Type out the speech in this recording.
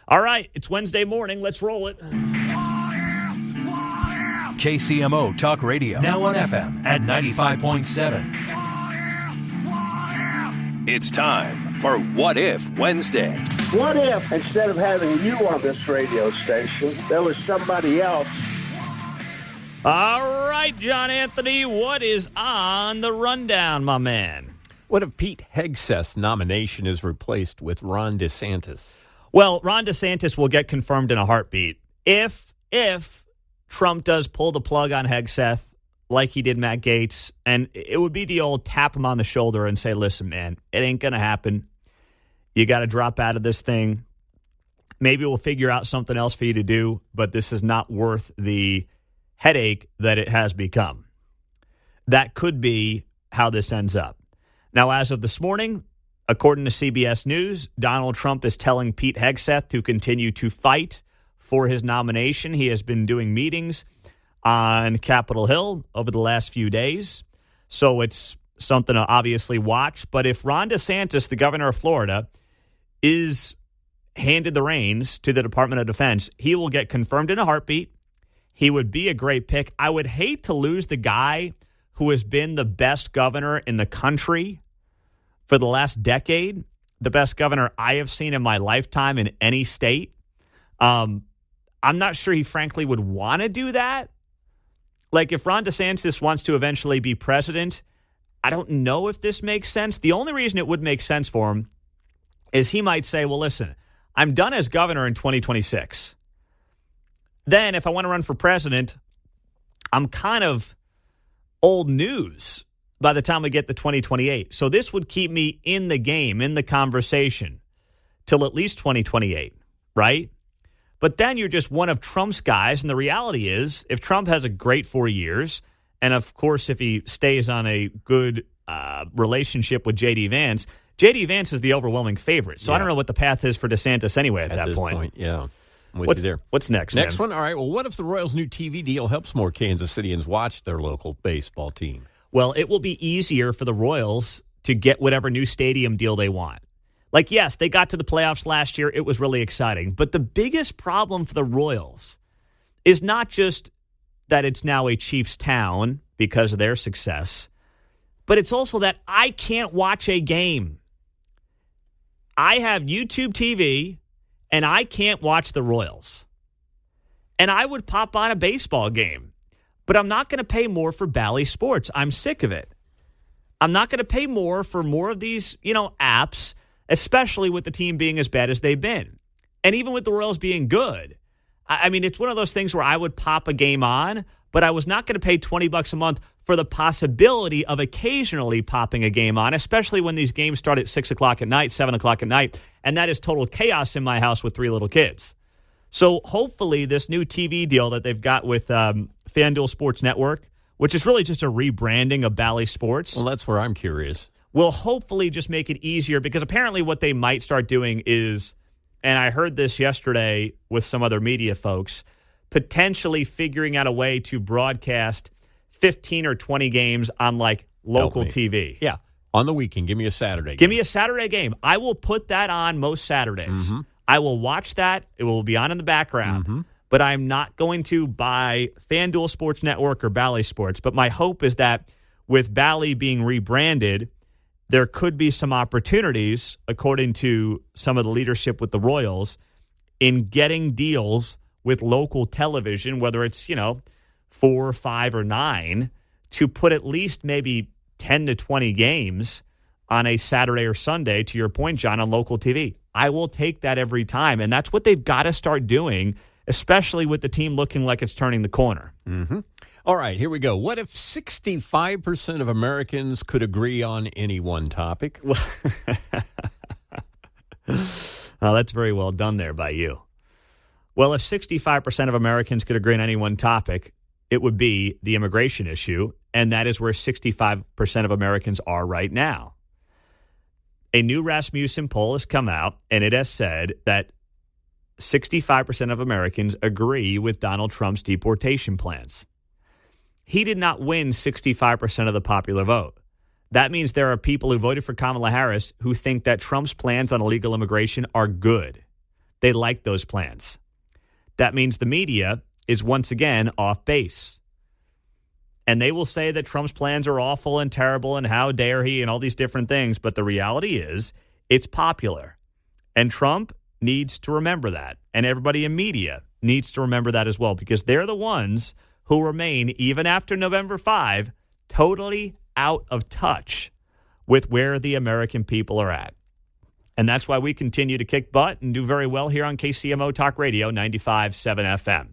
All right, it's Wednesday morning. Let's roll it. KCMO Talk Radio. Now on FM at 95.7. It's time for What If Wednesday. What if, instead of having you on this radio station, there was somebody else? All right, John Anthony, what is on the rundown, my man? What if Pete Hegseth's nomination is replaced with Ron DeSantis? Well, Ron DeSantis will get confirmed in a heartbeat if Trump does pull the plug on Hegseth like he did Matt Gaetz, and it would be the old tap him on the shoulder and say, listen, man, it ain't going to happen. You got to drop out of this thing. Maybe we'll figure out something else for you to do, but this is not worth the headache that it has become. That could be how this ends up. Now, as of this morning, according to CBS News, Donald Trump is telling Pete Hegseth to continue to fight for his nomination. He has been doing meetings on Capitol Hill over the last few days, so it's something to obviously watch. But if Ron DeSantis, the governor of Florida, is handed the reins to the Department of Defense, he will get confirmed in a heartbeat. He would be a great pick. I would hate to lose the guy who has been the best governor in the country for the last decade, the best governor I have seen in my lifetime in any state. I'm not sure he frankly would want to do that. Like if Ron DeSantis wants to eventually be president, I don't know if this makes sense. The only reason it would make sense for him is he might say, well, listen, I'm done as governor in 2026. Then if I want to run for president, I'm kind of old news by the time we get to 2028. So this would keep me in the game, in the conversation, till at least 2028, right? But then you're just one of Trump's guys, and the reality is, if Trump has a great 4 years, and of course if he stays on a good relationship with J.D. Vance is the overwhelming favorite. So I don't know what the path is for DeSantis anyway at that this point. Yeah. I'm with you there. What's next, Next man? one, all right. Well, what if the Royals' new TV deal helps more Kansas Cityans watch their local baseball team? Well, it will be easier for the Royals to get whatever new stadium deal they want. Like, yes, they got to the playoffs last year. It was really exciting. But the biggest problem for the Royals is not just that it's now a Chiefs town because of their success, but it's also that I can't watch a game. I have YouTube TV, and I can't watch the Royals. And I would pop on a baseball game, but I'm not going to pay more for Bally Sports. I'm sick of it. I'm not going to pay more of these, apps, especially with the team being as bad as they've been. And even with the Royals being good. I mean, it's one of those things where I would pop a game on, but I was not going to pay $20 a month for the possibility of occasionally popping a game on, especially when these games start at 6 o'clock at night, 7 o'clock at night, and that is total chaos in my house with 3 little kids. So hopefully this new TV deal that they've got with FanDuel Sports Network, which is really just a rebranding of Bally Sports. Well, that's where I'm curious. Will hopefully just make it easier, because apparently what they might start doing is, and I heard this yesterday with some other media folks, potentially figuring out a way to broadcast 15 or 20 games on like local TV. Yeah. On the weekend, give me a Saturday game. Give me a Saturday game. I will put that on most Saturdays. Mm-hmm. I will watch that. It will be on in the background. Mm-hmm. But I'm not going to buy FanDuel Sports Network or Bally Sports. But my hope is that with Bally being rebranded, there could be some opportunities, according to some of the leadership with the Royals, in getting deals with local television, whether it's, 4, 5, or 9, to put at least maybe 10 to 20 games on a Saturday or Sunday, to your point, John, on local TV. I will take that every time. And that's what they've got to start doing, especially with the team looking like it's turning the corner. Mm-hmm. All right, here we go. What if 65% of Americans could agree on any one topic? That's very well done there by you. Well, if 65% of Americans could agree on any one topic, it would be the immigration issue, and that is where 65% of Americans are right now. A new Rasmussen poll has come out, and it has said that 65% of Americans agree with Donald Trump's deportation plans. He did not win 65% of the popular vote. That means there are people who voted for Kamala Harris who think that Trump's plans on illegal immigration are good. They like those plans. That means the media is once again off base. And they will say that Trump's plans are awful and terrible and how dare he and all these different things. But the reality is it's popular. And Trump needs to remember that. And everybody in media needs to remember that as well, because they're the ones who remain, even after November 5, totally out of touch with where the American people are at. And that's why we continue to kick butt and do very well here on KCMO Talk Radio 95.7 FM.